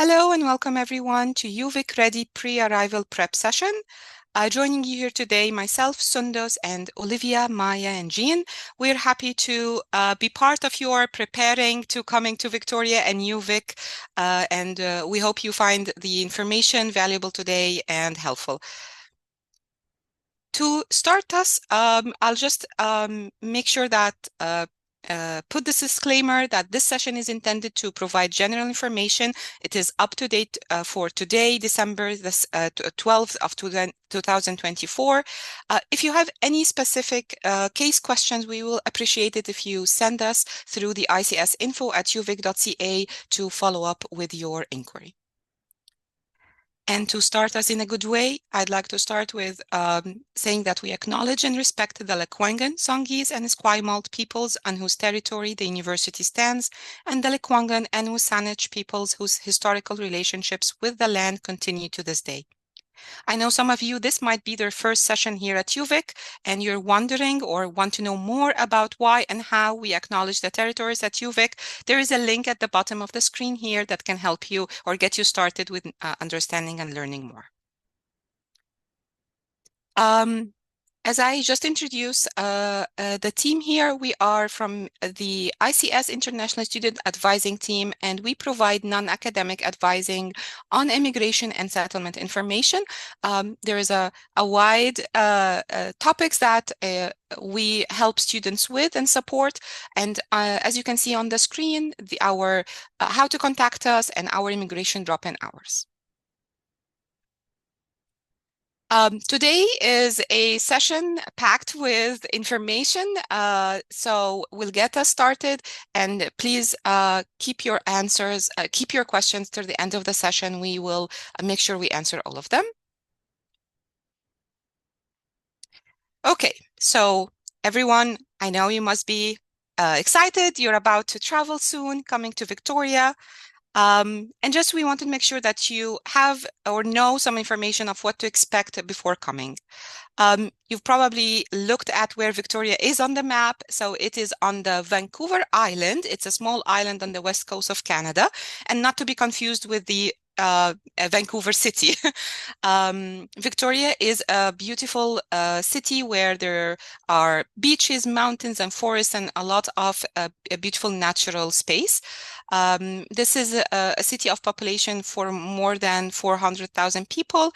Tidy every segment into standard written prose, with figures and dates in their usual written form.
Hello and welcome everyone to UVic Ready Pre-Arrival Prep Session. Joining you here today, myself, Sundos, and Olivia, Maya, and Jean. We're happy to be part of your preparing to coming to Victoria and UVic, and we hope you find the information valuable today and helpful. To start us, I'll just make sure that put this disclaimer that this session is intended to provide general information. It is up to date for today, December 12th of 2024. If you have any specific case questions, we will appreciate it if you send us through the icsinfo@uvic.ca to follow up with your inquiry. And to start us in a good way, I'd like to start with saying that we acknowledge and respect the Lekwungen, Songhees, and Esquimalt peoples on whose territory the university stands, and the Lekwungen and Wusanich peoples whose historical relationships with the land continue to this day. I know some of you, this might be their first session here at UVic, and you're wondering or want to know more about why and how we acknowledge the territories at UVic. There is a link at the bottom of the screen here that can help you or get you started with understanding and learning more. As I just introduced the team here, we are from the ICS International Student Advising Team, and we provide non-academic advising on immigration and settlement information. There is a wide topics that we help students with and support. And as you can see on the screen, our how to contact us and our immigration drop-in hours. Today is a session packed with information, so we'll get us started, and please keep your answers, keep your questions to the end of the session. We will make sure we answer all of them. Okay, so everyone, I know you must be excited. You're about to travel soon, coming to Victoria. And just we want to make sure that you have or know some information of what to expect before coming. You've probably looked at where Victoria is on the map. So it is on the Vancouver Island. It's a small island on the west coast of Canada, and not to be confused with the Vancouver city. Victoria is a beautiful city where there are beaches, mountains, and forests, and a lot of a beautiful natural space. This is a city of population for more than 400,000 people.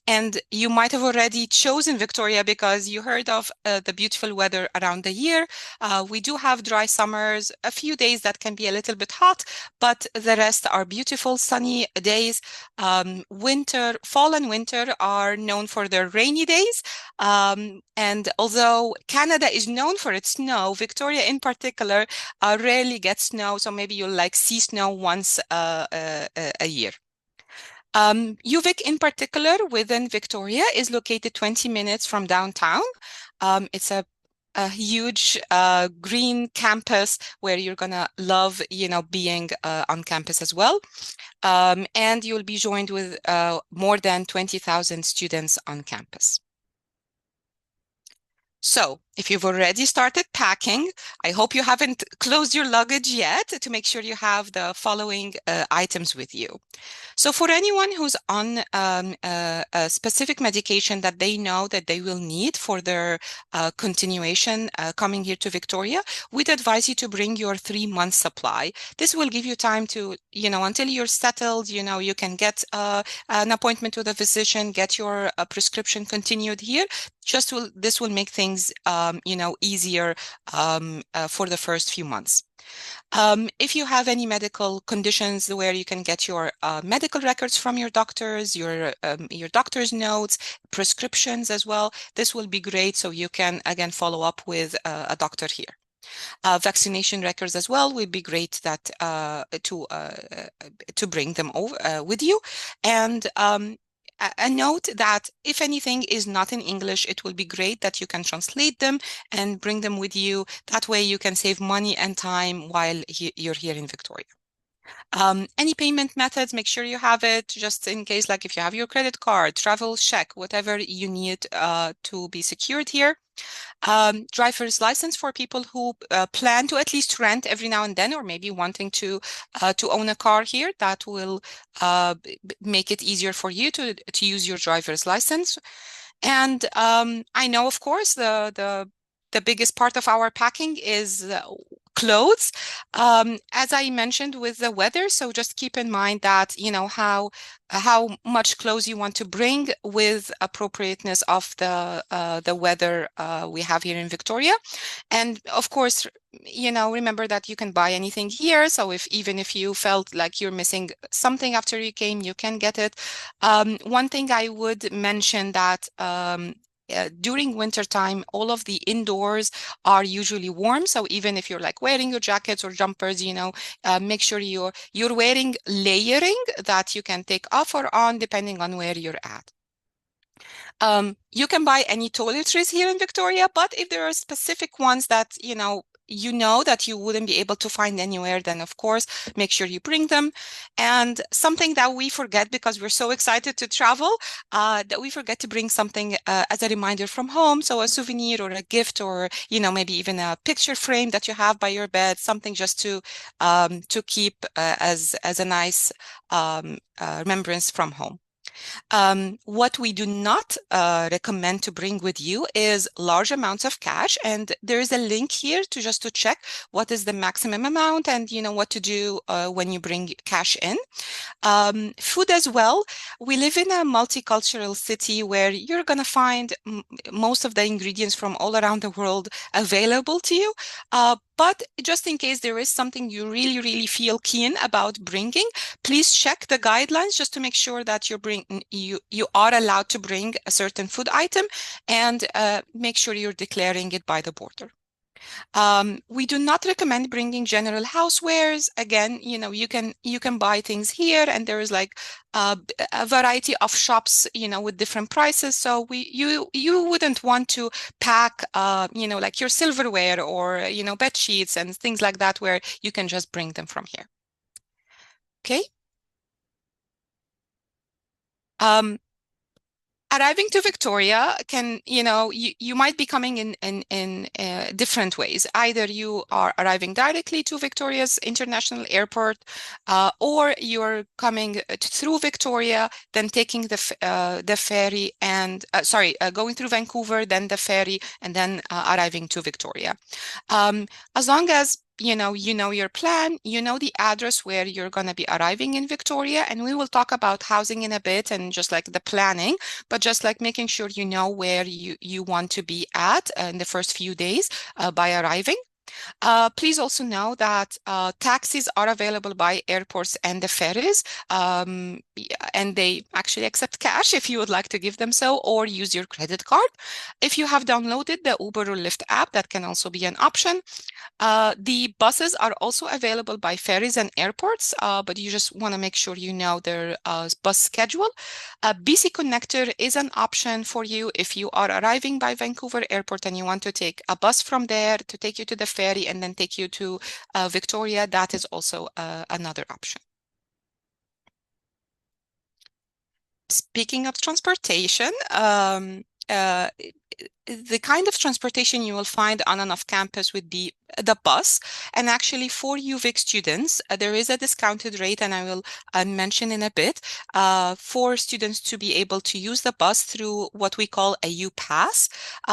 And you might have already chosen Victoria because you heard of the beautiful weather around the year. We do have dry summers, a few days that can be a little bit hot, but the rest are beautiful sunny days. Fall and winter are known for their rainy days. And although Canada is known for its snow, Victoria in particular rarely gets snow. So maybe you'll see snow once a year. UVic in particular within Victoria is located 20 minutes from downtown. It's a huge green campus where you're gonna love, being on campus as well. And you'll be joined with more than 20,000 students on campus. So if you've already started packing, I hope you haven't closed your luggage yet to make sure you have the following items with you. So for anyone who's on a specific medication that they know that they will need for their continuation coming here to Victoria, we'd advise you to bring your 3-month supply. This will give you time to, until you're settled, you can get an appointment with a physician, get your prescription continued here. This will make things, easier for the first few months. If you have any medical conditions where you can get your medical records from your doctors, your doctor's notes, prescriptions as well, this will be great. So you can again follow up with a doctor here. Vaccination records as well would be great that to bring them over with you. And a note that if anything is not in English, it will be great that you can translate them and bring them with you. That way you can save money and time while you're here in Victoria. Any payment methods, make sure you have it just in case, like if you have your credit card, travel check, whatever you need to be secured here. Driver's license for people who plan to at least rent every now and then, or maybe wanting to own a car here. That will make it easier for you to use your driver's license. And I know, of course, the biggest part of our packing is clothes. As I mentioned with the weather, so just keep in mind that, you know, how much clothes you want to bring with appropriateness of the weather we have here in Victoria. And of course, you know, remember that you can buy anything here. So if even if you felt like you're missing something after you came, you can get it. One thing I would mention that during winter time, all of the indoors are usually warm. So even if you're like wearing your jackets or jumpers, you know, make sure you're wearing layering that you can take off or on depending on where you're at. You can buy any toiletries here in Victoria, but if there are specific ones that, you know that you wouldn't be able to find anywhere, then of course, make sure you bring them. And something that we forget because we're so excited to travel, that we forget to bring something as a reminder from home. So a souvenir or a gift or, you know, maybe even a picture frame that you have by your bed, something just to keep as a nice remembrance from home. What we do not recommend to bring with you is large amounts of cash. And there is a link here to just to check what is the maximum amount and, you know, what to do when you bring cash in. Food as well. We live in a multicultural city where you're going to find most of the ingredients from all around the world available to you. But just in case there is something you really, really feel keen about bringing, please check the guidelines just to make sure that you are allowed to bring a certain food item and make sure you're declaring it by the border. We do not recommend bringing general housewares. Again, you know, you can buy things here, and there is like a variety of shops, you know, with different prices. So you wouldn't want to pack, you know, like your silverware or you know bed sheets and things like that, where you can just bring them from here. Okay. Um, Arriving to Victoria can, you know, you might be coming in different ways. Either you are arriving directly to Victoria's International Airport, or you're coming through Victoria, then taking the ferry and going through Vancouver, then the ferry, and then arriving to Victoria. As long as you know your plan, you know the address where you're going to be arriving in Victoria, and we will talk about housing in a bit and just like the planning, but just like making sure you know where you want to be at in the first few days by arriving. Please also know that taxis are available by airports and the ferries, and they actually accept cash if you would like to give them so, or use your credit card. If you have downloaded the Uber or Lyft app, that can also be an option. The buses are also available by ferries and airports, but you just want to make sure you know their bus schedule. BC Connector is an option for you if you are arriving by Vancouver Airport and you want to take a bus from there to take you to the ferry and then take you to Victoria. That is also another option. Speaking of transportation, the kind of transportation you will find on and off campus would be the bus. And actually for UVic students, there is a discounted rate, and I will mention in a bit, for students to be able to use the bus through what we call a U-Pass.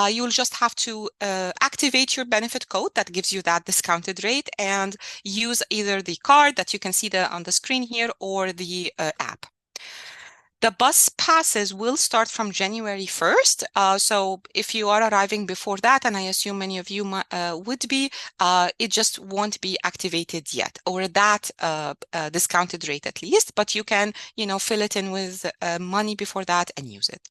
You'll just have to activate your benefit code that gives you that discounted rate and use either the card that you can see on the screen here or the app. The bus passes will start from January 1st. So if you are arriving before that, and I assume many of you would be, it just won't be activated yet, or that discounted rate at least, but you can, fill it in with money before that and use it.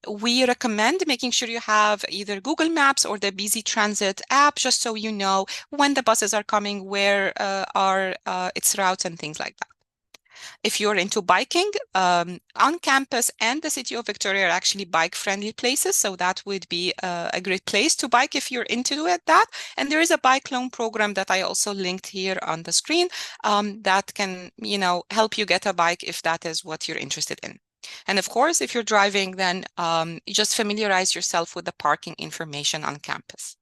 We recommend making sure you have either Google Maps or the BZ Transit app, just so you know when the buses are coming, where are its routes and things like that. If you're into biking, on campus and the city of Victoria are actually bike-friendly places, so that would be a great place to bike if you're into it, that. And there is a bike loan program that I also linked here on the screen that can, help you get a bike if that is what you're interested in. And of course, if you're driving, then you just familiarize yourself with the parking information on campus.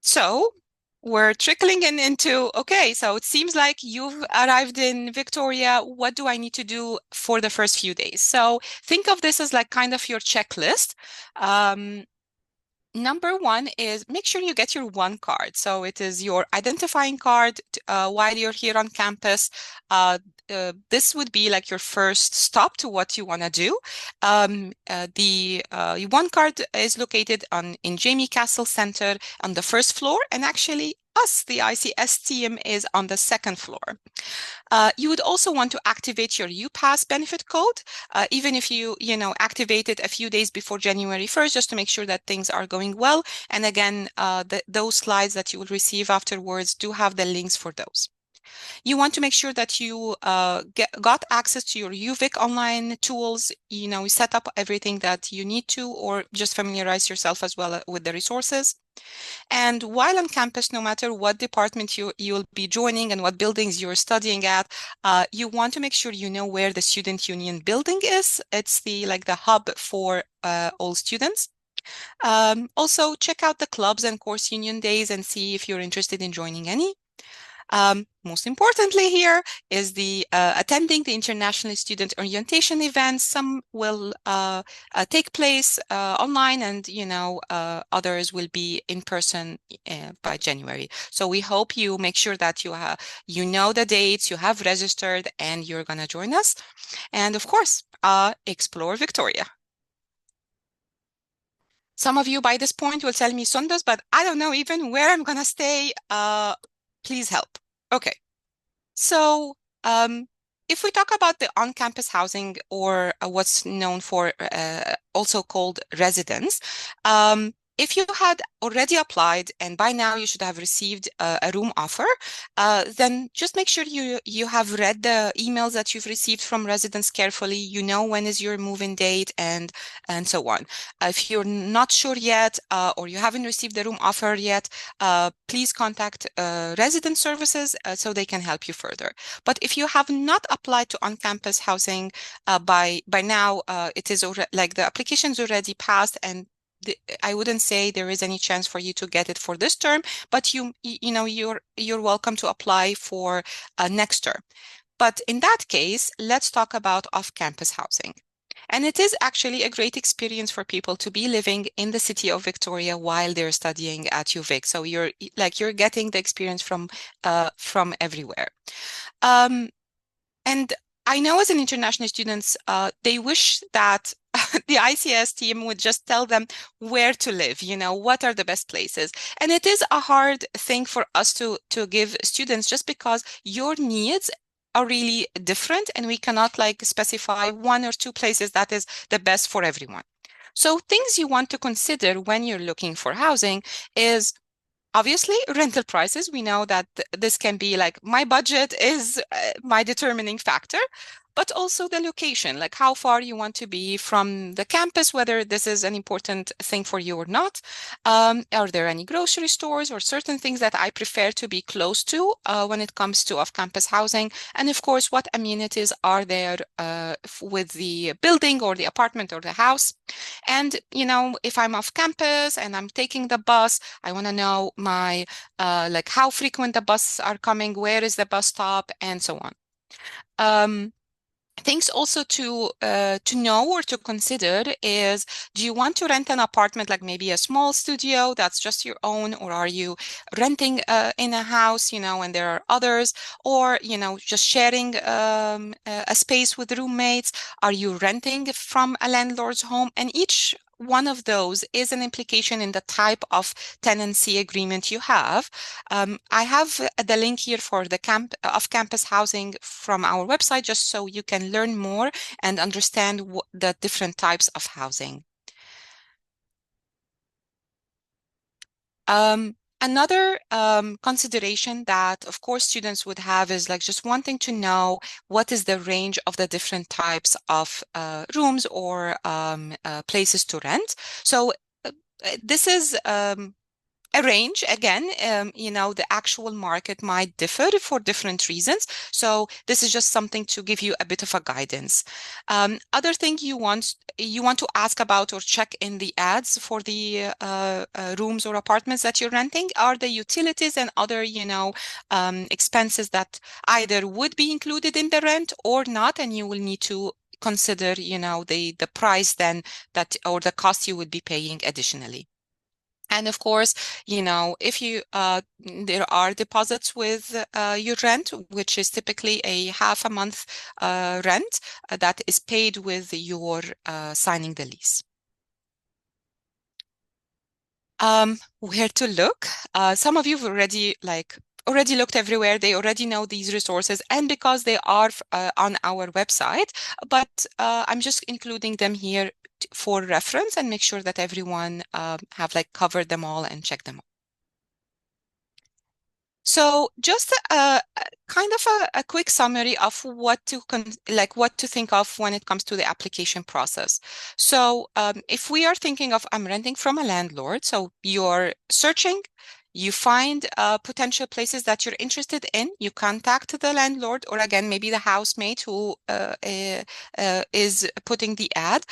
So we're trickling into, okay, so it seems like you've arrived in Victoria. What do I need to do for the first few days? So think of this as like kind of your checklist. Number one is make sure you get your one card. So it is your identifying card while you're here on campus. This would be like your first stop to what you want to do. The one card is located in Jamie Castle Center on the first floor, and actually us, the ICS team, is on the second floor. You would also want to activate your UPass benefit code, even if you activate it a few days before January 1st, just to make sure that things are going well. And again, those slides that you will receive afterwards do have the links for those. You want to make sure that you got access to your UVic online tools, set up everything that you need to, or just familiarize yourself as well with the resources. And while on campus, no matter what department you'll be joining and what buildings you're studying at, you want to make sure you know where the student union building is. It's the hub for all students. Also, check out the clubs and course union days and see if you're interested in joining any. Most importantly here is the attending the International Student Orientation events. Some will take place online, and others will be in person by January. So we hope you make sure that you know the dates, you have registered, and you're gonna join us. And of course, explore Victoria. Some of you by this point will tell me Sundas, but I don't know even where I'm gonna stay. Please help. Okay. So if we talk about the on-campus housing, or what's known for also called residence, if you had already applied and by now you should have received a room offer, then just make sure you have read the emails that you've received from residents carefully. You know when is your move-in date and so on. If you're not sure yet, or you haven't received the room offer yet, please contact resident services so they can help you further. But if you have not applied to on-campus housing by now, it is already the application's already passed, and I wouldn't say there is any chance for you to get it for this term, but you're welcome to apply for next term. But in that case, let's talk about off-campus housing. And it is actually a great experience for people to be living in the city of Victoria while they're studying at UVic. So you're getting the experience from everywhere. And I know as an international students, they wish that the ICS team would just tell them where to live, what are the best places. And it is a hard thing for us to give students, just because your needs are really different, and we cannot specify one or two places that is the best for everyone. So things you want to consider when you're looking for housing is obviously rental prices. We know that this can be my budget is my determining factor, but also the location, how far you want to be from the campus, whether this is an important thing for you or not. Are there any grocery stores or certain things that I prefer to be close to when it comes to off-campus housing? And of course, what amenities are there with the building or the apartment or the house? And, if I'm off campus and I'm taking the bus, I want to know my, how frequent the buses are coming, where is the bus stop, and so on. Things also to know or to consider is, do you want to rent an apartment, like maybe a small studio that's just your own, or are you renting in a house, and there are others, or, just sharing a space with roommates? Are you renting from a landlord's home? And each one of those is an implication in the type of tenancy agreement you have. I have the link here for the off-campus housing from our website, just so you can learn more and understand the different types of housing. Another consideration that, of course, students would have is like just wanting to know what is the range of the different types of rooms or places to rent. So this is a range. Again, the actual market might differ for different reasons. So this is just something to give you a bit of a guidance. Other thing you want to ask about or check in the ads for the rooms or apartments that you're renting are the utilities and other, expenses that either would be included in the rent or not, and you will need to consider, the price then that or the cost you would be paying additionally. And of course, if you there are deposits with your rent, which is typically a half a month rent that is paid with your signing the lease. Where to look? Some of you've already looked everywhere. They already know these resources, and because they are on our website, but I'm just including them here for reference and make sure that everyone have covered them all and checked them all. So just kind of a quick summary of what to think of when it comes to the application process. So if we are thinking of I'm renting from a landlord, so you're searching, you find potential places that you're interested in, you contact the landlord or again, maybe the housemate who is putting the ad.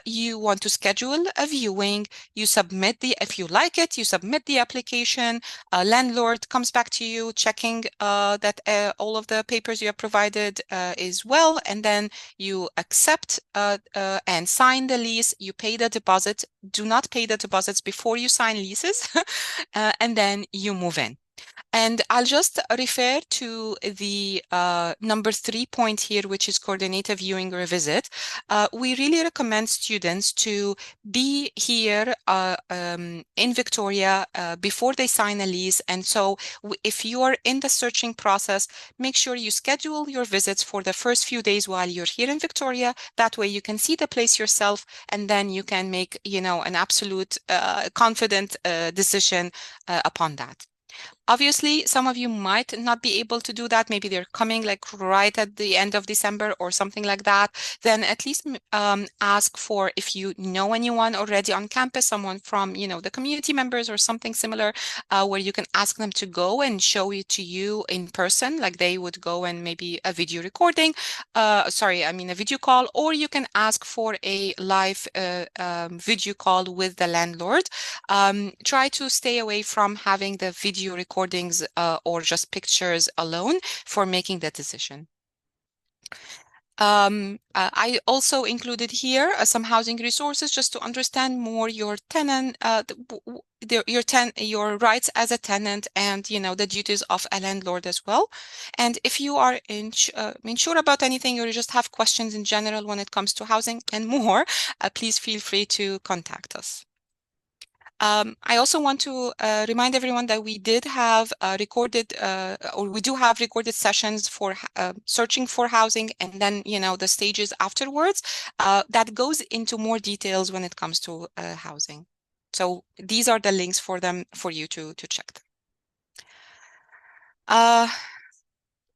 You want to schedule a viewing, if you like it, you submit the application. Landlord comes back to you checking that all of the papers you have provided is well, and then you accept and sign the lease. You pay the deposit. Do not pay the deposits before you sign leases, and then you move in. And I'll just refer to the number 3 point here, which is coordinated viewing or visit. We really recommend students to be here in Victoria before they sign a lease. And so if you are in the searching process, make sure you schedule your visits for the first few days while you're here in Victoria. That way you can see the place yourself, and then you can make, an absolute confident decision upon that. Obviously, some of you might not be able to do that. Maybe they're coming right at the end of December or something like that. Then at least ask for, if you know anyone already on campus, someone from, the community members or something similar, where you can ask them to go and show it to you in person, like they would go and maybe a video recording, a video call, or you can ask for a live video call with the landlord. Try to stay away from having the video recordings or just pictures alone for making that decision. I also included here some housing resources just to understand more your tenant, your rights as a tenant, and the duties of a landlord as well. And if you are unsure about anything, or you just have questions in general when it comes to housing and more, please feel free to contact us. I also want to remind everyone that we do have recorded sessions for searching for housing, and then, the stages afterwards that goes into more details when it comes to housing. So these are the links for them for you to check them.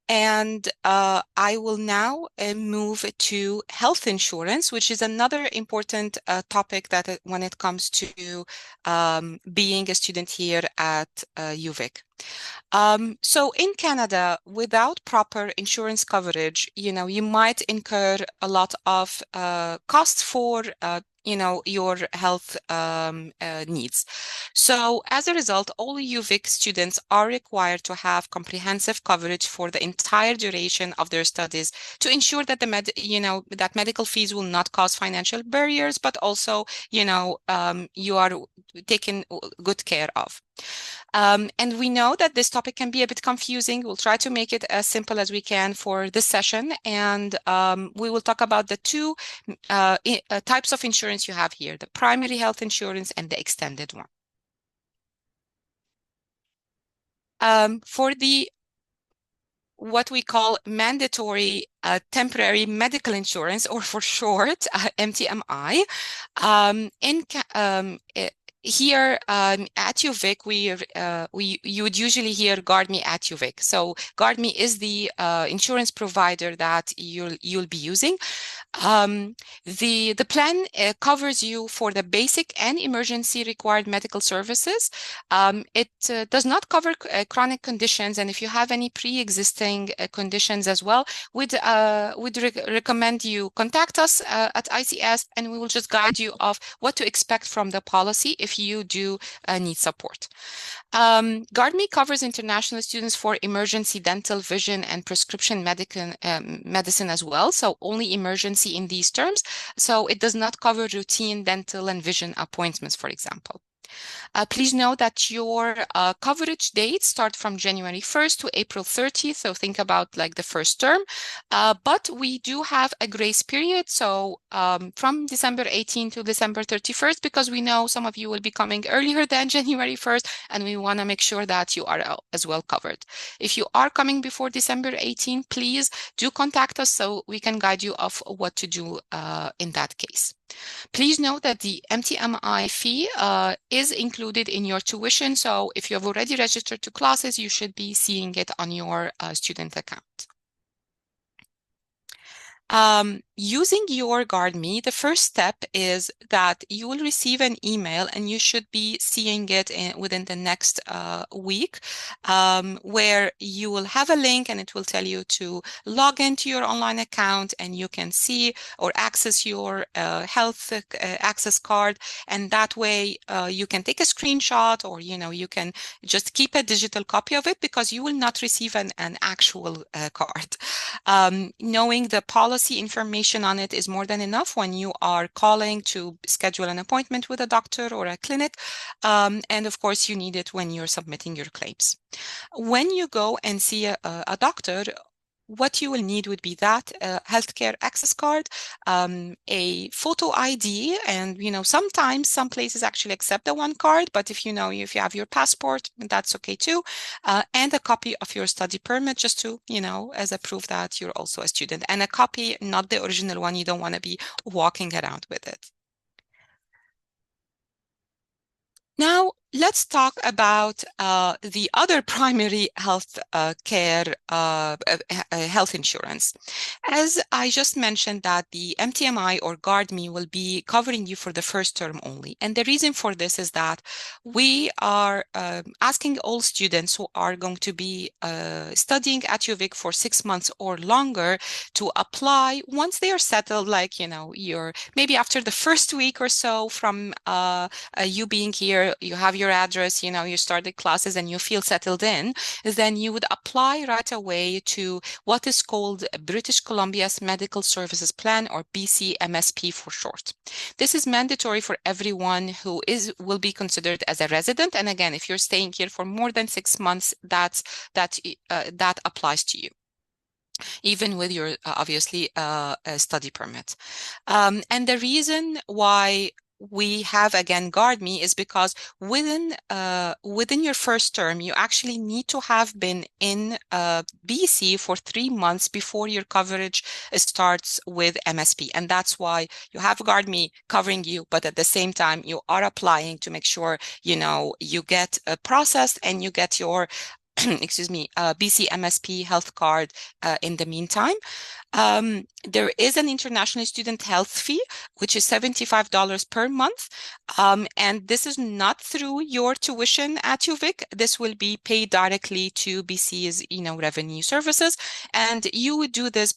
And I will now move to health insurance, which is another important topic that when it comes to being a student here at UVic. So in Canada, without proper insurance coverage, you might incur a lot of costs for your health needs. So as a result, all UVic students are required to have comprehensive coverage for the entire duration of their studies to ensure that that medical fees will not cause financial barriers, but also, you are taken good care of. And we know that this topic can be a bit confusing. We'll try to make it as simple as we can for this session. And we will talk about the two types of insurance you have here, the primary health insurance and the extended one. For the what we call mandatory temporary medical insurance, or for short, MTMI, here at UVic, you would usually hear GuardMe at UVic. So GuardMe is the insurance provider that you'll be using. The plan covers you for the basic and emergency required medical services. It does not cover chronic conditions, and if you have any pre-existing conditions as well, we'd recommend you contact us at ICS, and we will just guide you of what to expect from the policy if you do need support. GuardMe covers international students for emergency dental, vision, and prescription medicine as well. So only emergency in these terms. So it does not cover routine dental and vision appointments, for example. Please note that your coverage dates start from January 1st to April 30th. So think about like the first term. But we do have a grace period. So from December 18 to December 31st, because we know some of you will be coming earlier than January 1st, and we want to make sure that you are as well covered. If you are coming before December 18, please do contact us so we can guide you of what to do in that case. Please note that the MTMI fee is included in your tuition. So if you have already registered to classes, you should be seeing it on your student account. Using your GuardMe, the first step is that you will receive an email, and you should be seeing it within the next week, where you will have a link, and it will tell you to log into your online account, and you can see or access your health access card. And that way you can take a screenshot, or you can just keep a digital copy of it, because you will not receive an actual card. Knowing the policy information on it is more than enough when you are calling to schedule an appointment with a doctor or a clinic. And of course, you need it when you're submitting your claims. When you go and see a doctor, what you will need would be that healthcare access card, a photo ID, and sometimes some places actually accept the one card, but if you have your passport, that's okay too, and a copy of your study permit, just to as a proof that you're also a student, and a copy, not the original one. You don't want to be walking around with it. Now, let's talk about the other primary health care health insurance. As I just mentioned, that the MTMI or GuardMe will be covering you for the first term only. And the reason for this is that we are asking all students who are going to be studying at UVic for 6 months or longer to apply once they are settled, like, you're maybe after the first week or so from you being here, you have your address, you started classes and you feel settled in, then you would apply right away to what is called British Columbia's Medical Services Plan, or BCMSP for short. This is mandatory for everyone who will be considered as a resident. And again, if you're staying here for more than 6 months, that applies to you, even with your obviously study permit. And the reason why we have again GuardMe is because within your first term, you actually need to have been in BC for 3 months before your coverage starts with MSP, and that's why you have GuardMe covering you, but at the same time you are applying to make sure you get processed and you get your excuse me, BC MSP health card in the meantime. There is an international student health fee, which is $75 per month. And this is not through your tuition at UVic. This will be paid directly to BC's, revenue services. And you would do this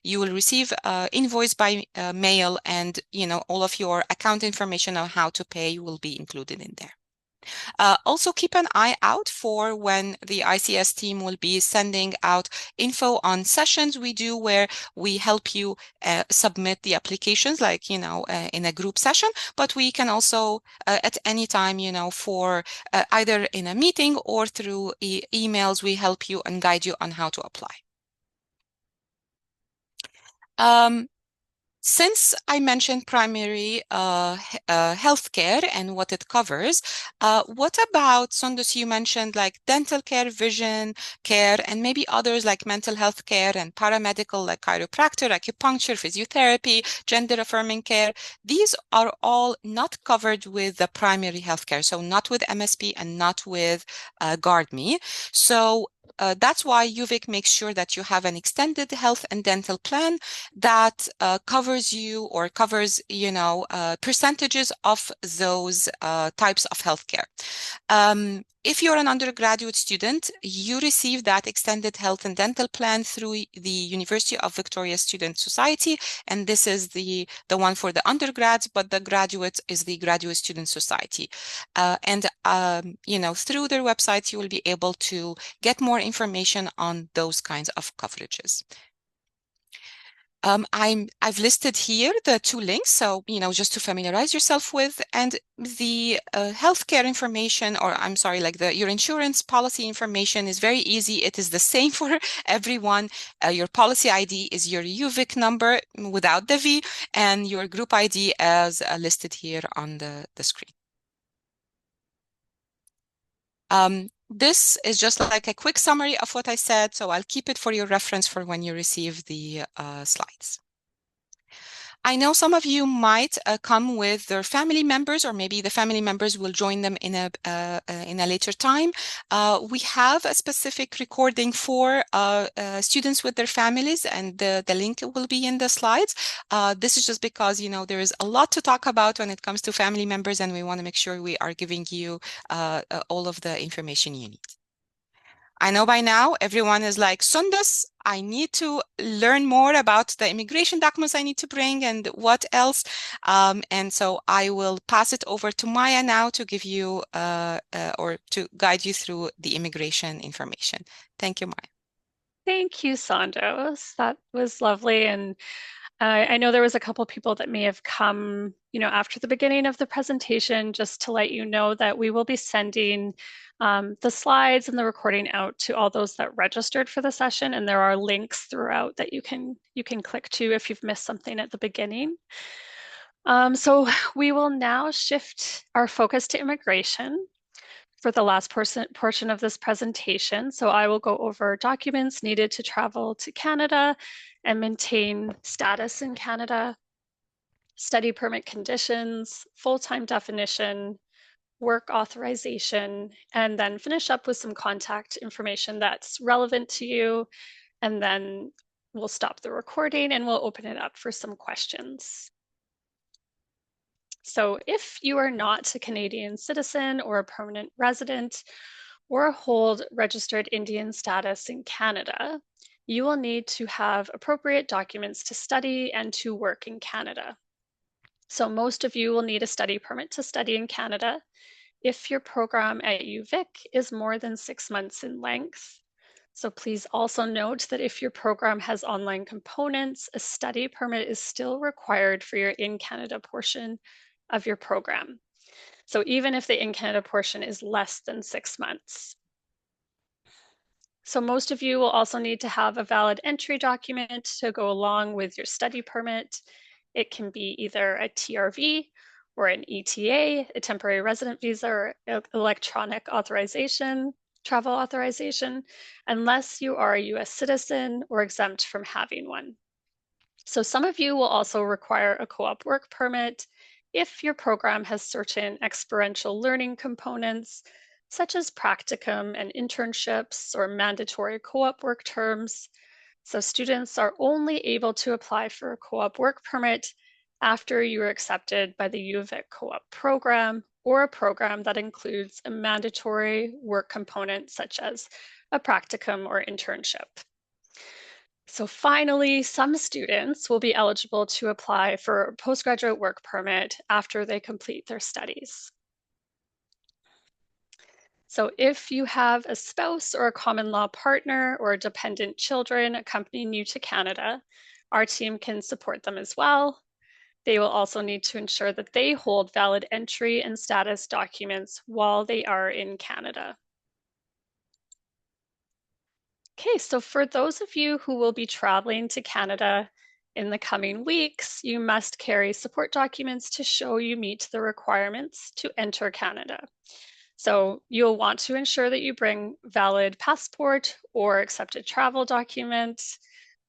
you will receive invoice by mail, and, all of your account information on how to pay will be included in there. Also, keep an eye out for when the ICS team will be sending out info on sessions we do where we help you submit the applications, like, in a group session, but we can also at any time, for either in a meeting or through emails, we help you and guide you on how to apply. Since I mentioned primary healthcare and what it covers, what about, Sundus, you mentioned like dental care, vision care, and maybe others like mental health care and paramedical like chiropractor, acupuncture, physiotherapy, gender affirming care. These are all not covered with the primary healthcare, so not with MSP and not with GuardMe. So that's why UVic makes sure that you have an extended health and dental plan that covers you or covers, percentages of those types of healthcare. If you're an undergraduate student, you receive that extended health and dental plan through the University of Victoria Student Society, and this is the one for the undergrads, but the graduate is the Graduate Student Society. Through their websites, you will be able to get more information on those kinds of coverages. I've listed here the two links, so just to familiarize yourself with, and the healthcare information, or I'm sorry, like your insurance policy information is very easy. It is the same for everyone. Your policy ID is your UVic number without the V, and your group ID as listed here on the screen. This is just like a quick summary of what I said, so I'll keep it for your reference for when you receive the slides. I know some of you might come with their family members, or maybe the family members will join them in a later time. We have a specific recording for students with their families, and the link will be in the slides. This is just because, there is a lot to talk about when it comes to family members, and we want to make sure we are giving you all of the information you need. I know by now everyone is like, Sundus, I need to learn more about the immigration documents I need to bring and what else. And so I will pass it over to Maya now to give you or to guide you through the immigration information. Thank you, Maya. Thank you, Sandos. That was lovely. And I know there was a couple people that may have come, after the beginning of the presentation, just to let you know that we will be sending the slides and the recording out to all those that registered for the session. And there are links throughout that you can click to if you've missed something at the beginning. So we will now shift our focus to immigration for the last portion of this presentation. So I will go over documents needed to travel to Canada and maintain status in Canada, study permit conditions, full-time definition, work authorization, and then finish up with some contact information that's relevant to you. And then we'll stop the recording and we'll open it up for some questions. So if you are not a Canadian citizen or a permanent resident or hold registered Indian status in Canada, you will need to have appropriate documents to study and to work in Canada. So most of you will need a study permit to study in Canada if your program at UVic is more than 6 months in length. So please also note that if your program has online components, a study permit is still required for your in-Canada portion of your program. So even if the in-Canada portion is less than 6 months. So most of you will also need to have a valid entry document to go along with your study permit. It can be either a TRV or an ETA, a temporary resident visa, or electronic authorization, travel authorization, unless you are a US citizen or exempt from having one. So some of you will also require a co-op work permit if your program has certain experiential learning components, such as practicum and internships or mandatory co-op work terms. So students are only able to apply for a co-op work permit after you are accepted by the UVic co-op program or a program that includes a mandatory work component such as a practicum or internship. So finally, some students will be eligible to apply for a postgraduate work permit after they complete their studies. So if you have a spouse or a common law partner or dependent children accompanying you to Canada, our team can support them as well. They will also need to ensure that they hold valid entry and status documents while they are in Canada. Okay, so for those of you who will be traveling to Canada In the coming weeks, you must carry support documents to show you meet the requirements to enter Canada. So you'll want to ensure that you bring valid passport or accepted travel document,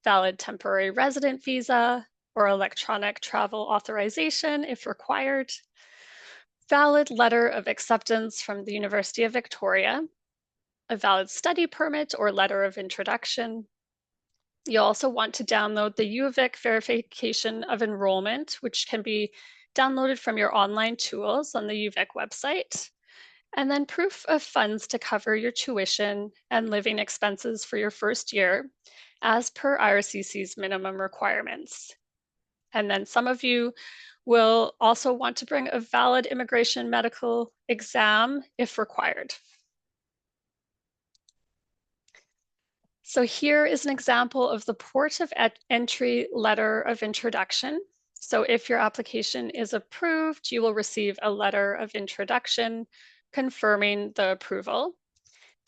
valid temporary resident visa, or electronic travel authorization if required, valid letter of acceptance from the University of Victoria, a valid study permit or letter of introduction. You'll also want to download the UVic verification of enrollment, which can be downloaded from your online tools on the UVic website. And then proof of funds to cover your tuition and living expenses for your first year, as per IRCC's minimum requirements. And then some of you will also want to bring a valid immigration medical exam if required. So here is an example of the port of entry letter of introduction. So if your application is approved, you will receive a letter of introduction confirming the approval.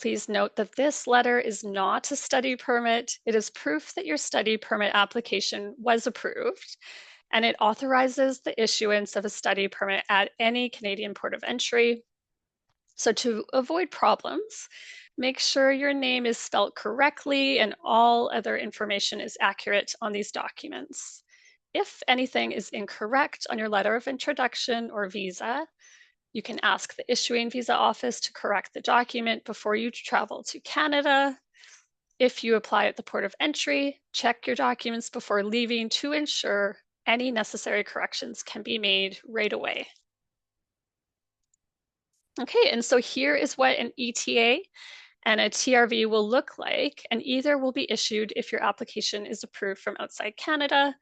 Please note that this letter is not a study permit. It is proof that your study permit application was approved, and it authorizes the issuance of a study permit at any Canadian port of entry. So to avoid problems, make sure your name is spelled correctly and all other information is accurate on these documents. If anything is incorrect on your letter of introduction or visa, you can ask the issuing visa office to correct the document before you travel to Canada. If you apply at the port of entry, check your documents before leaving to ensure any necessary corrections can be made right away. Okay, and so here is what an ETA and a TRV will look like, and either will be issued if your application is approved from outside Canada,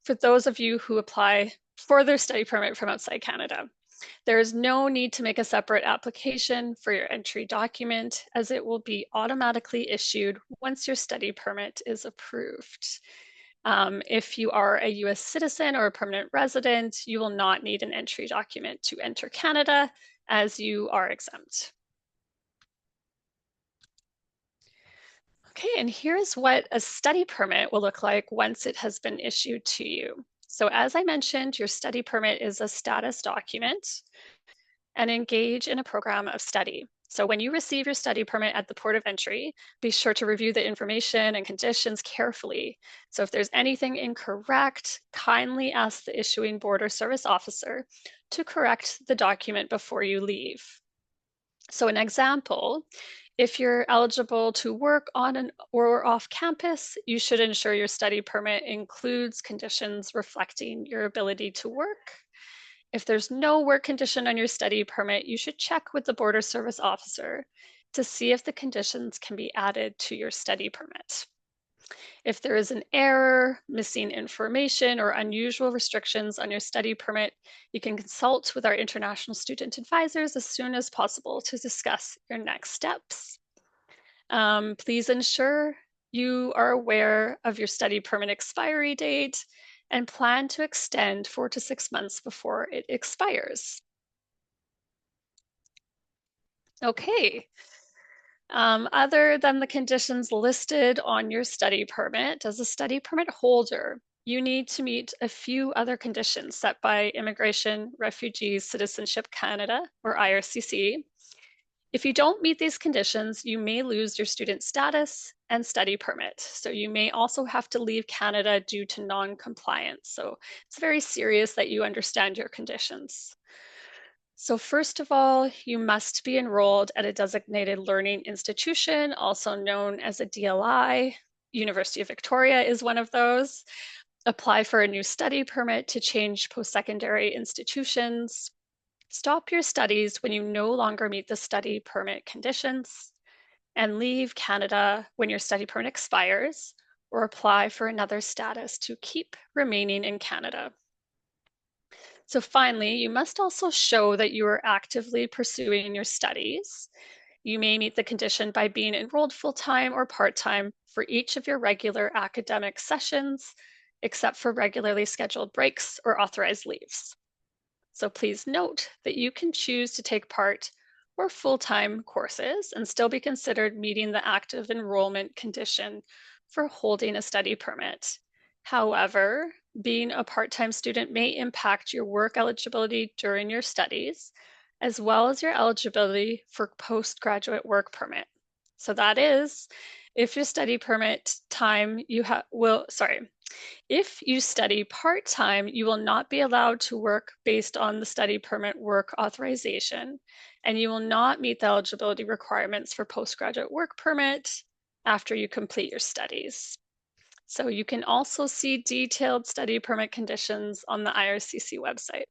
for those of you who apply for their study permit from outside Canada. There is no need to make a separate application for your entry document, as it will be automatically issued once your study permit is approved. If you are a US citizen or a permanent resident, you will not need an entry document to enter Canada, as you are exempt. Okay, and here's what a study permit will look like once it has been issued to you. So as I mentioned, your study permit is a status document and engage in a program of study. So when you receive your study permit at the port of entry, be sure to review the information and conditions carefully. So if there's anything incorrect, kindly ask the issuing border service officer to correct the document before you leave. So an example, if you're eligible to work on or off campus, you should ensure your study permit includes conditions reflecting your ability to work. If there's no work condition on your study permit, you should check with the border service officer to see if the conditions can be added to your study permit. If there is an error, missing information, or unusual restrictions on your study permit, you can consult with our international student advisors as soon as possible to discuss your next steps. Please ensure you are aware of your study permit expiry date and plan to extend 4 to 6 months before it expires. Okay. Other than the conditions listed on your study permit, as a study permit holder, you need to meet a few other conditions set by Immigration, Refugees, Citizenship Canada, or IRCC. If you don't meet these conditions, you may lose your student status and study permit. So you may also have to leave Canada due to non-compliance. So it's very serious that you understand your conditions. So first of all, you must be enrolled at a designated learning institution, also known as a DLI. University of Victoria is one of those. Apply for a new study permit to change post-secondary institutions. Stop your studies when you no longer meet the study permit conditions, and leave Canada when your study permit expires, or apply for another status to keep remaining in Canada. So finally, you must also show that you are actively pursuing your studies. You may meet the condition by being enrolled full-time or part-time for each of your regular academic sessions, except for regularly scheduled breaks or authorized leaves. So please note that you can choose to take part or full-time courses and still be considered meeting the active enrollment condition for holding a study permit. However, being a part-time student may impact your work eligibility during your studies, as well as your eligibility for postgraduate work permit. So that is, if you study permit time, if you study part-time, you will not be allowed to work based on the study permit work authorization, and you will not meet the eligibility requirements for postgraduate work permit after you complete your studies. So you can also see detailed study permit conditions on the IRCC website.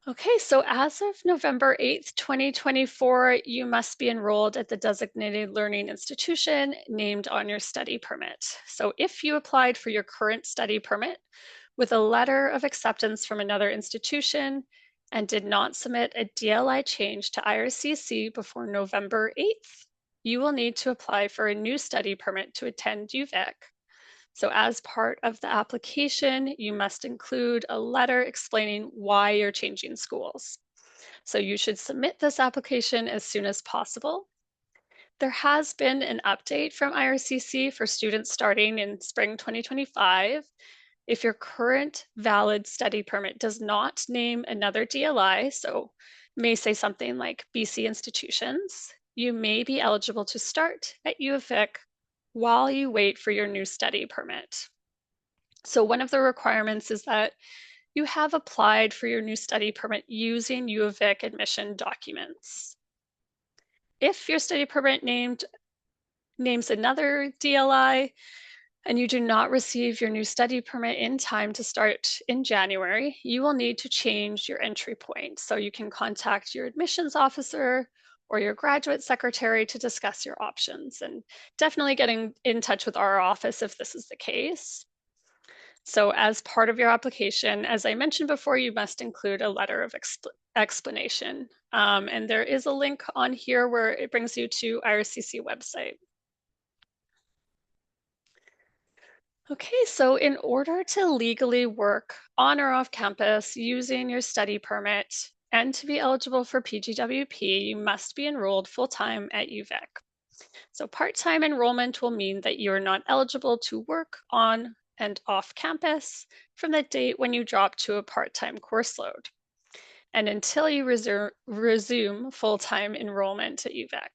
Okay, so as of November 8th, 2024, you must be enrolled at the designated learning institution named on your study permit. So if you applied for your current study permit with a letter of acceptance from another institution and did not submit a DLI change to IRCC before November 8th, you will need to apply for a new study permit to attend UVic. So as part of the application, you must include a letter explaining why you're changing schools. So you should submit this application as soon as possible. There has been an update from IRCC for students starting in spring 2025. If your current valid study permit does not name another DLI, so may say something like BC institutions, you may be eligible to start at UVic while you wait for your new study permit. So one of the requirements is that you have applied for your new study permit using UVic admission documents. If your study permit names another DLI and you do not receive your new study permit in time to start in January, you will need to change your entry point. So you can contact your admissions officer or your graduate secretary to discuss your options, and definitely getting in touch with our office if this is the case. So as part of your application, as I mentioned before, you must include a letter of explanation. And there is a link on here where it brings you to IRCC website. Okay, so in order to legally work on or off campus using your study permit and to be eligible for PGWP, you must be enrolled full-time at UVic. So part-time enrollment will mean that you are not eligible to work on and off campus from the date when you drop to a part-time course load and until you resume full-time enrollment at UVic.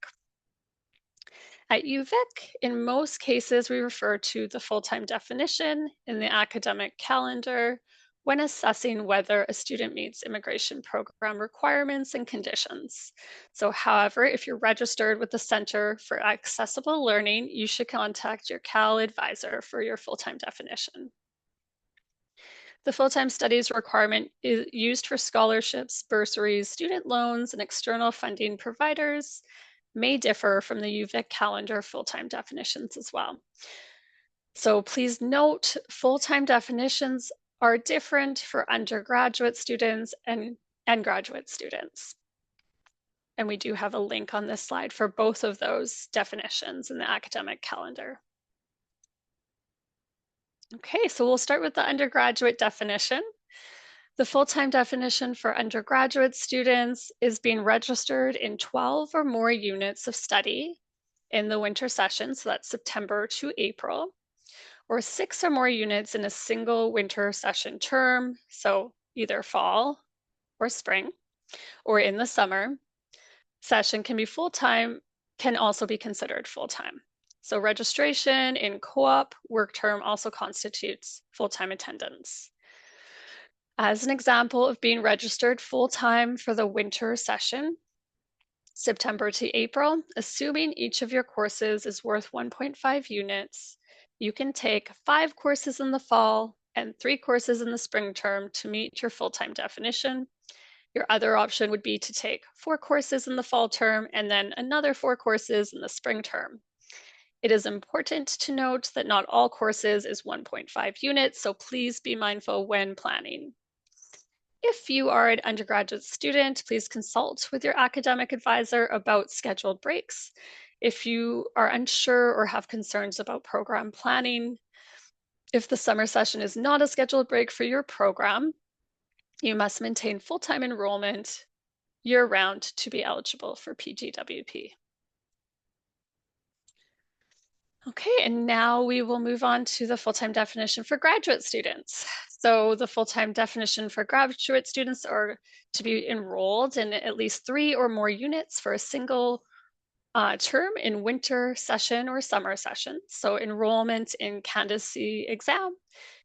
At UVic, in most cases, we refer to the full-time definition in the academic calendar when assessing whether a student meets immigration program requirements and conditions. So however, if you're registered with the Center for Accessible Learning, you should contact your CAL advisor for your full-time definition. The full-time studies requirement is used for scholarships, bursaries, student loans, and external funding providers may differ from the UVic calendar full-time definitions as well. So please note, full-time definitions are different for undergraduate students and graduate students. And we do have a link on this slide for both of those definitions in the academic calendar. Okay, so we'll start with the undergraduate definition. The full-time definition for undergraduate students is being registered in 12 or more units of study in the winter session, so that's September to April, or 6 or more units in a single winter session term, so either fall or spring, or in the summer. Session can be full-time, can also be considered full-time. So registration in co-op work term also constitutes full-time attendance. As an example of being registered full-time for the winter session, September to April, assuming each of your courses is worth 1.5 units, you can take 5 courses in the fall and 3 courses in the spring term to meet your full-time definition. Your other option would be to take 4 courses in the fall term and then another 4 courses in the spring term. It is important to note that not all courses is 1.5 units, so please be mindful when planning. If you are an undergraduate student, please consult with your academic advisor about scheduled breaks. If you are unsure or have concerns about program planning, if the summer session is not a scheduled break for your program, you must maintain full-time enrollment year-round to be eligible for PGWP. Okay, and now we will move on to the full-time definition for graduate students. So the full-time definition for graduate students are to be enrolled in at least 3 or more units for a single term in winter session or summer session. So enrollment in candidacy exam,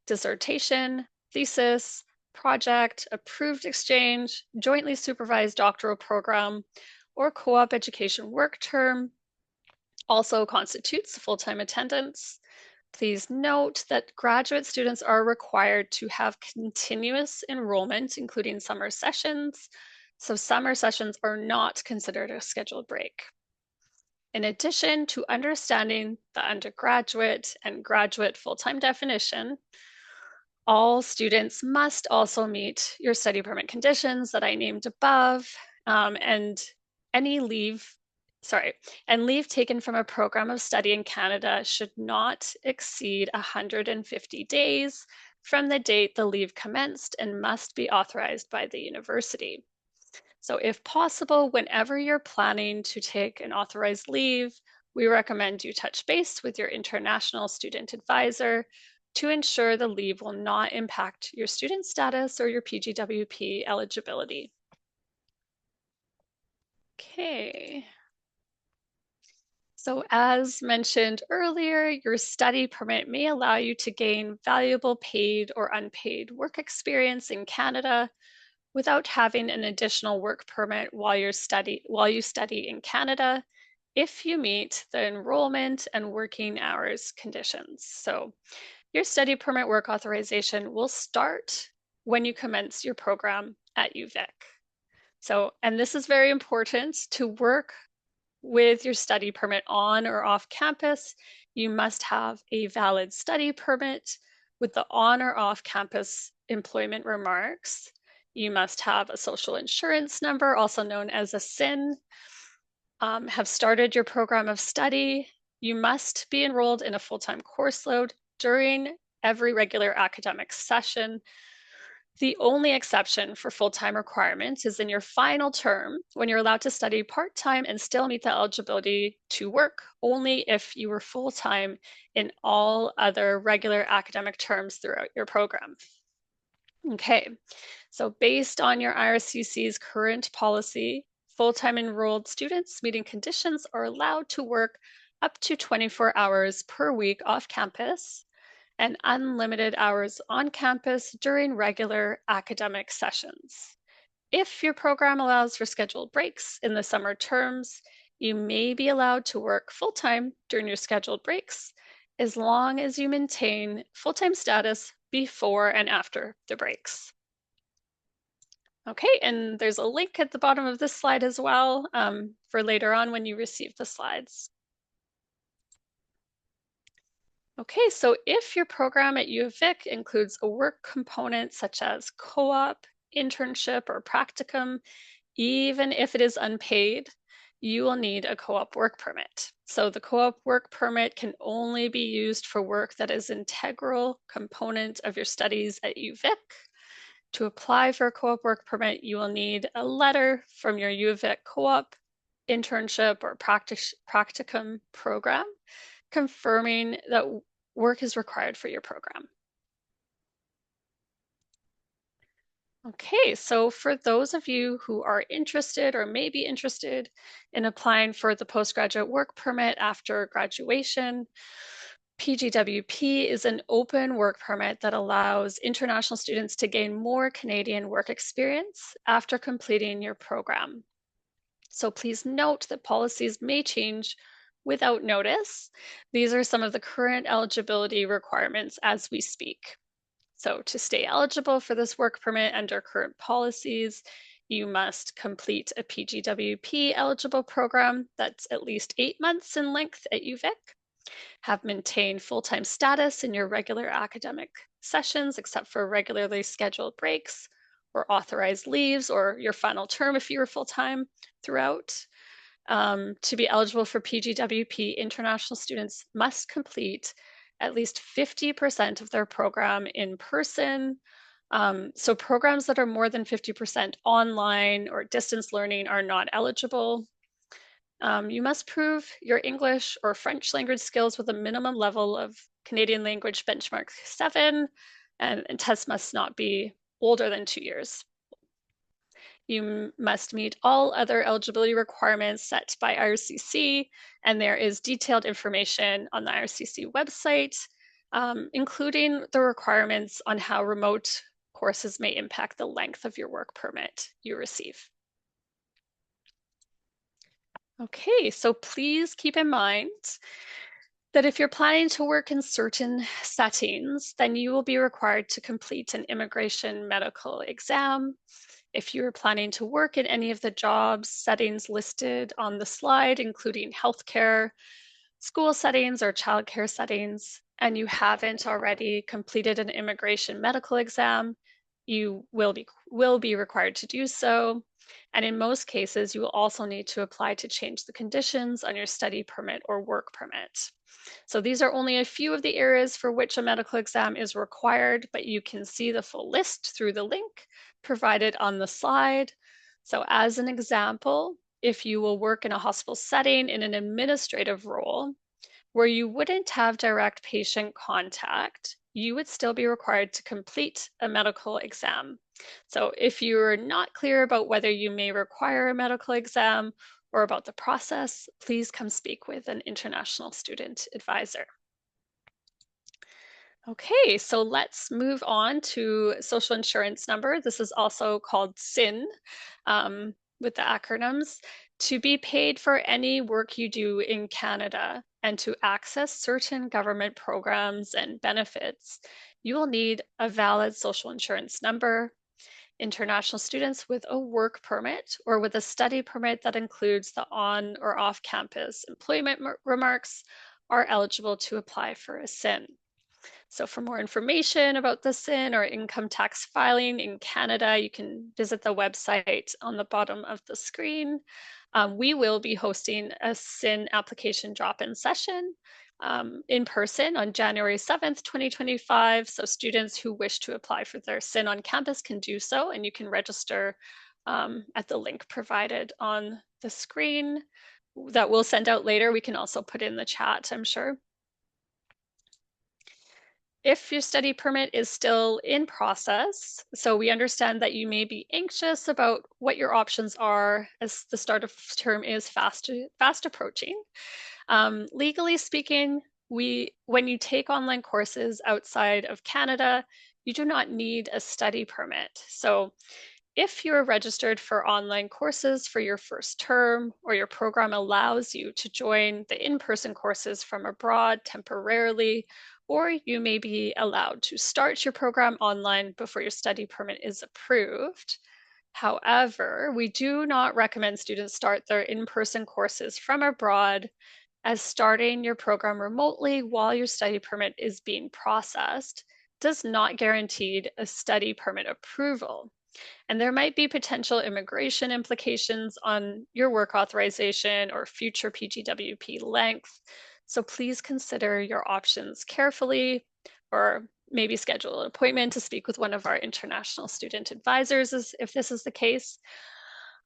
dissertation, thesis, project, approved exchange, jointly supervised doctoral program, or co-op education work term also constitutes full-time attendance. Please note that graduate students are required to have continuous enrollment, including summer sessions. So summer sessions are not considered a scheduled break. In addition to understanding the undergraduate and graduate full-time definition, all students must also meet your study permit conditions that I named above, and any leave, and leave taken from a program of study in Canada should not exceed 150 days from the date the leave commenced and must be authorized by the university. So if possible, whenever you're planning to take an authorized leave, we recommend you touch base with your international student advisor to ensure the leave will not impact your student status or your PGWP eligibility. Okay. So as mentioned earlier, your study permit may allow you to gain valuable paid or unpaid work experience in Canada without having an additional work permit while you study in Canada if you meet the enrollment and working hours conditions. So your study permit work authorization will start when you commence your program at UVic. So, and this is very important to work with your study permit on or off campus. You must have a valid study permit with the on or off campus employment remarks. You must have a social insurance number, also known as a SIN, have started your program of study. You must be enrolled in a full-time course load during every regular academic session. The only exception for full-time requirements is in your final term when you're allowed to study part-time and still meet the eligibility to work only if you were full-time in all other regular academic terms throughout your program. Okay, so based on your IRCC's current policy, full-time enrolled students meeting conditions are allowed to work up to 24 hours per week off campus and unlimited hours on campus during regular academic sessions. If your program allows for scheduled breaks in the summer terms, you may be allowed to work full-time during your scheduled breaks as long as you maintain full-time status before and after the breaks. Okay, and there's a link at the bottom of this slide as well for later on when you receive the slides. Okay, so if your program at UVic includes a work component such as co-op, internship, or practicum, even if it is unpaid, you will need a co-op work permit. So the co-op work permit can only be used for work that is an integral component of your studies at UVic. To apply for a co-op work permit, you will need a letter from your UVic co-op, internship, or practicum program confirming that work is required for your program. Okay, so for those of you who are interested or may be interested in applying for the postgraduate work permit after graduation, PGWP is an open work permit that allows international students to gain more Canadian work experience after completing your program. So please note that policies may change without notice. These are some of the current eligibility requirements as we speak. So to stay eligible for this work permit under current policies, you must complete a PGWP eligible program that's at least 8 months in length at UVic, have maintained full-time status in your regular academic sessions, except for regularly scheduled breaks or authorized leaves, or your final term if you were full-time throughout. To be eligible for PGWP, international students must complete at least 50% of their program in person. So programs that are more than 50% online or distance learning are not eligible. You must prove your English or French language skills with a minimum level of Canadian language benchmark 7, and tests must not be older than 2 years. You must meet all other eligibility requirements set by IRCC, and there is detailed information on the IRCC website, including the requirements on how remote courses may impact the length of your work permit you receive. Okay, so please keep in mind that if you're planning to work in certain settings, then you will be required to complete an immigration medical exam. If you're planning to work in any of the jobs settings listed on the slide, including healthcare, school settings, or childcare settings, and you haven't already completed an immigration medical exam, you will be required to do so. And in most cases, you will also need to apply to change the conditions on your study permit or work permit. So these are only a few of the areas for which a medical exam is required, but you can see the full list through the link provided on the slide. So as an example, if you will work in a hospital setting in an administrative role where you wouldn't have direct patient contact, you would still be required to complete a medical exam. So if you're not clear about whether you may require a medical exam or about the process, please come speak with an international student advisor. Okay, so let's move on to social insurance number. This is also called SIN with the acronyms. To be paid for any work you do in Canada and to access certain government programs and benefits, you will need a valid social insurance number. International students with a work permit or with a study permit that includes the on or off campus employment remarks are eligible to apply for a SIN. So for more information about the SIN or income tax filing in Canada, you can visit the website on the bottom of the screen. We will be hosting a SIN application drop-in session in person on January 7th, 2025. So students who wish to apply for their SIN on campus can do so, and you can register at the link provided on the screen that we'll send out later. We can also put in the chat, I'm sure. If your study permit is still in process, so we understand that you may be anxious about what your options are as the start of term is fast approaching. Legally speaking, when you take online courses outside of Canada, you do not need a study permit. So if you're registered for online courses for your first term, or your program allows you to join the in-person courses from abroad temporarily, or you may be allowed to start your program online before your study permit is approved. However, we do not recommend students start their in-person courses from abroad, as starting your program remotely while your study permit is being processed does not guarantee a study permit approval. And there might be potential immigration implications on your work authorization or future PGWP length. So please consider your options carefully, or maybe schedule an appointment to speak with one of our international student advisors if this is the case.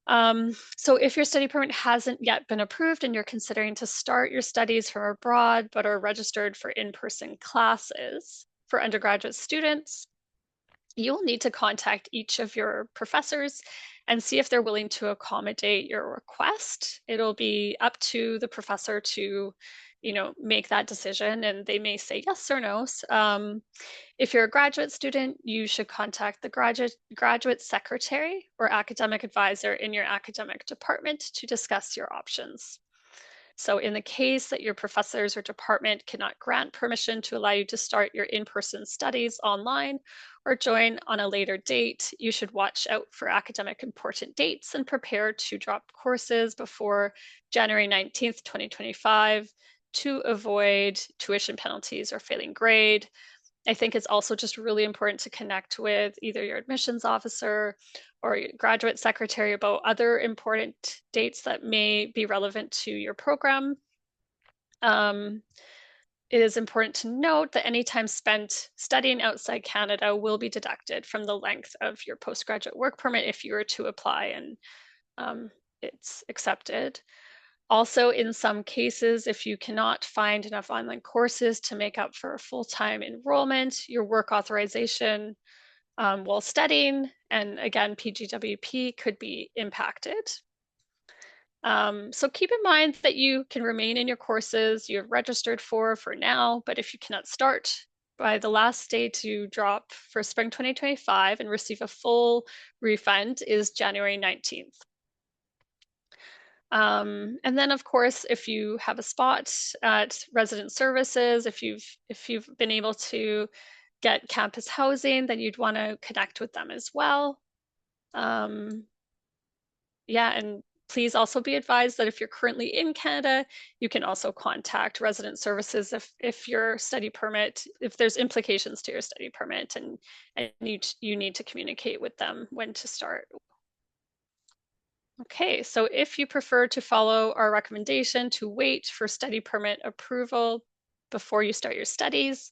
So if your study permit hasn't yet been approved and you're considering to start your studies from abroad but are registered for in-person classes for undergraduate students, you'll need to contact each of your professors and see if they're willing to accommodate your request. It'll be up to the professor to, make that decision, and they may say yes or no. If you're a graduate student, you should contact the graduate secretary or academic advisor in your academic department to discuss your options. So in the case that your professors or department cannot grant permission to allow you to start your in-person studies online or join on a later date, you should watch out for academic important dates and prepare to drop courses before January 19th, 2025 to avoid tuition penalties or failing grade. I think it's also just really important to connect with either your admissions officer or your graduate secretary about other important dates that may be relevant to your program. It is important to note that any time spent studying outside Canada will be deducted from the length of your postgraduate work permit if you were to apply and it's accepted. Also, in some cases, if you cannot find enough online courses to make up for a full-time enrollment, your work authorization while studying, and again, PGWP could be impacted. So keep in mind that you can remain in your courses you have registered for now, but if you cannot start by the last day to drop for spring 2025 and receive a full refund is January 19th. And then, of course, if you have a spot at resident services, if you've been able to get campus housing, then you'd want to connect with them as well. Yeah, and please also be advised that if you're currently in Canada, you can also contact resident services if your study permit, if there's implications to your study permit, and you need to communicate with them when to start. Okay, so if you prefer to follow our recommendation to wait for study permit approval before you start your studies,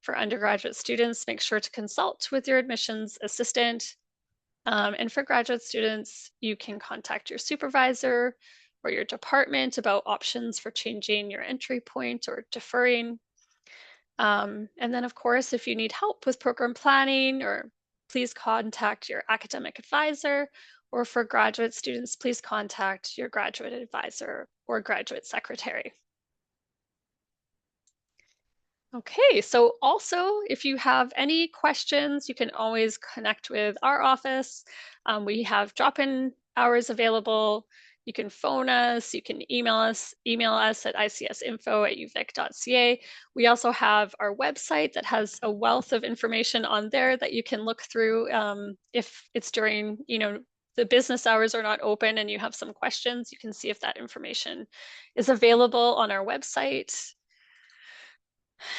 for undergraduate students, make sure to consult with your admissions assistant. And for graduate students, you can contact your supervisor or your department about options for changing your entry point or deferring. And then, of course, if you need help with program planning, or please contact your academic advisor, or for graduate students, please contact your graduate advisor or graduate secretary. Okay, so also if you have any questions, you can always connect with our office. We have drop-in hours available. You can phone us, you can email us at icsinfo@uvic.ca. We also have our website that has a wealth of information on there that you can look through if it's during, the business hours are not open and you have some questions, you can see if that information is available on our website.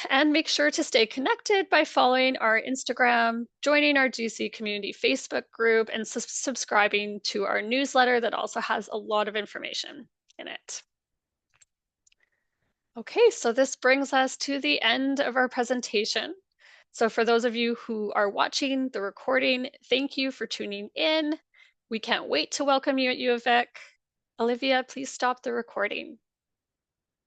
And make sure to stay connected by following our Instagram, joining our GC community Facebook group, and subscribing to our newsletter that also has a lot of information in it. Okay, so this brings us to the end of our presentation. So for those of you who are watching the recording, thank you for tuning in. We can't wait to welcome you at UVic. Olivia, please stop the recording.